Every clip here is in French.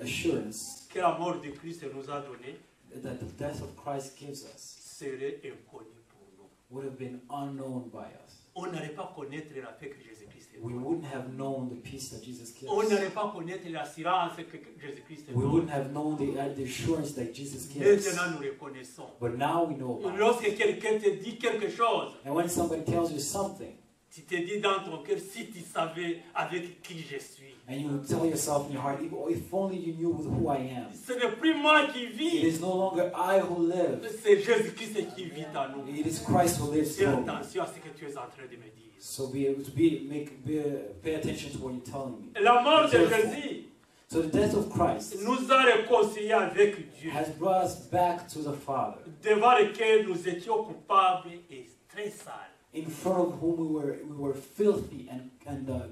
assurance que la mort de Christ nous a donné that the death of Christ gives us serait inconnue pour nous. would have been unknown by us. On n'allait pas connaître la paix que Jésus-Christ We donne. wouldn't have known the peace that Jesus gives. On n'allait pas connaître l'assurance que Jésus-Christ We donne. wouldn't have known the assurance that Jesus gives. Maintenant, nous reconnaissons. But now we know about it. Lorsque quelqu'un te dit quelque chose, And when somebody tells you something, tu te dis dans ton cœur, si tu savais avec qui je suis. and you tell yourself in your heart, if only you knew who I am. Ce n'est plus moi qui It vis, is no longer I who live. c'est Jésus-Christ qui vit en nous. It is Christ who lives Fais through me. attention à ce que tu es en train de me dire. So pay attention to what you're telling me. La mort de Be careful. Jésus So the death of Christ nous a réconciliés avec Dieu, has brought us back to the Father, devant lequel nous étions coupables et très sales. in front of whom we were filthy and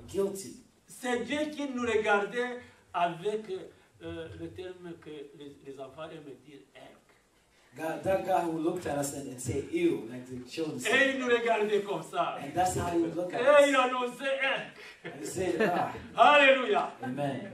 guilty. C'est Dieu qui nous regardait avec le terme que les enfants aiment dire, God, that guy who looked at us and say, ew, like the children et say. il nous regardait comme ça. And that's how he would look at Et il us. annonçait, And he said, ah, Alléluia. amen.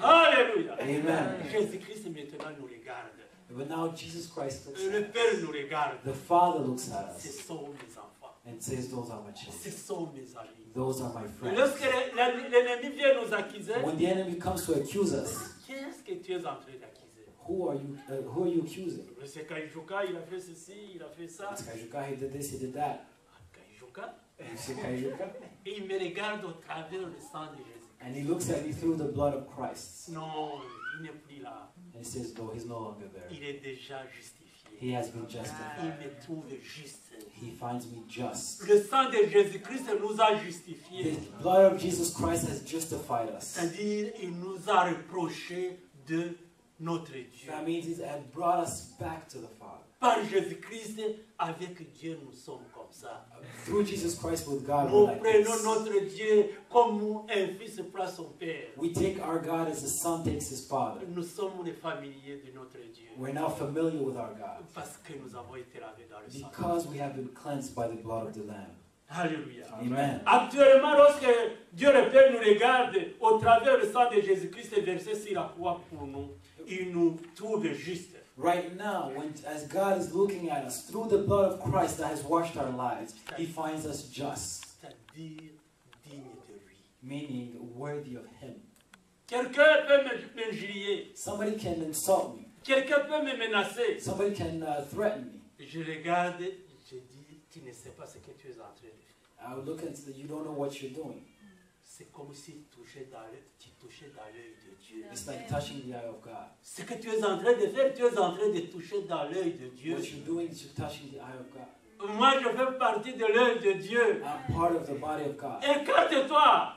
Alléluia. Amen. Jésus-Christ maintenant nous regarde. But now Jesus Christ looks Le at us. Père nous regarde. The Father looks at Ce us sont mes enfants. and says, those are my Ce children. sont mes amis. Those are my friends. Lorsque l'ennemi vient nous accuser, When the enemy comes to accuse us, qu'est-ce que tu es en train d'accuser? who are you accusing? Monsieur Kaijuka, il a fait ceci, il a fait ça. It's Kaijuka, he did this, he did that. Kaijuka. You see Kaijuka? Et il me regarde au travers le sang de Jésus. And he looks at me through the blood of Christ. Non, il n'est plus là. And he says, no, he's no longer there. Il est déjà justifié. He has been Il justified. me trouve juste. He finds me just. Le sang de Jésus-Christ nous a justifiés. The blood of Jesus Christ has justified us. C'est-à-dire, il nous a reproché de notre Dieu. That means it had brought us back to the Father. Par Jésus-Christ, avec Dieu, nous sommes comme ça. Through Jesus Christ with God, we're Nous like prenons this. notre Dieu comme un fils prend son père. We take our God as the Son takes his Father. Nous sommes les familiers de notre Dieu. We're now familiar with our God Parce que nous avons été lavés dans le sang. because we have been cleansed by the blood of the Lamb. Alléluia. Amen. Actuellement, lorsque Dieu le Père nous regarde au travers du sang de Jésus-Christ versé sur la croix pour nous, il nous trouve juste. Right now, as God is looking at us through the blood of Christ that has washed our lives, he finds us just, C'est-à-dire digne de lui. meaning worthy of him. Quelqu'un peut m'injurier. Somebody can insult me. Quelqu'un peut me menacer. Somebody can threaten me. Je regarde, je dis, tu ne sais pas ce que tu es en train de faire. I would look and say, you don't know what you're doing. C'est comme si tu touchais dans l'œil de Dieu. It's like touching the eye of God. Ce que tu es en train de faire, tu es en train de toucher dans l'œil de Dieu. What you're doing is you're touching the eye of God. Moi, je fais partie de l'œil de Dieu. I'm part of the body of God. Écarte-toi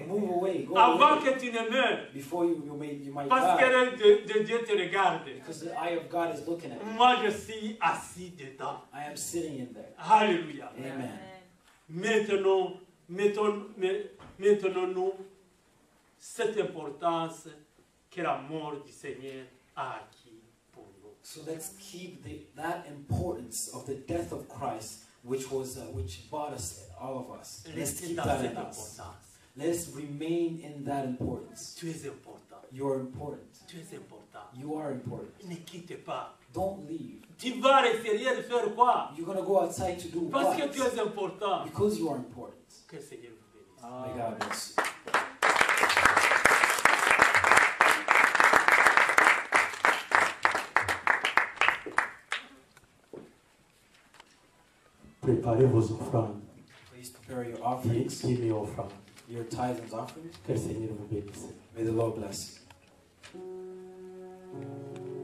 Move away. Go avant away. que tu ne meures. Before you might Parce que die. l'œil de Dieu te regarde. Because the eye of God is looking at me. Moi, je suis assis dedans. I am sitting in there. Alléluia. Amen. Maintenant, maintenons-nous cette importance que la mort du Seigneur a acquis pour nous. So let's keep that importance of the death of Christ, which bought us, all of us. Let's Restez keep dans that cette in us. importance. Let's remain in that importance. Tu es important. You are important. Tu es important. You are important. Ne quitte pas. Don't leave. Tu vas à l'extérieur faire quoi? You're going to go outside to do Parce what? que tu es important. Because you are important. Que le Seigneur vous bénisse. May God bless you. Préparez vos offrandes. Please prepare your offerings, Qui met offrande. your tithes and offerings. Que le Seigneur vous bénisse. May the Lord bless you.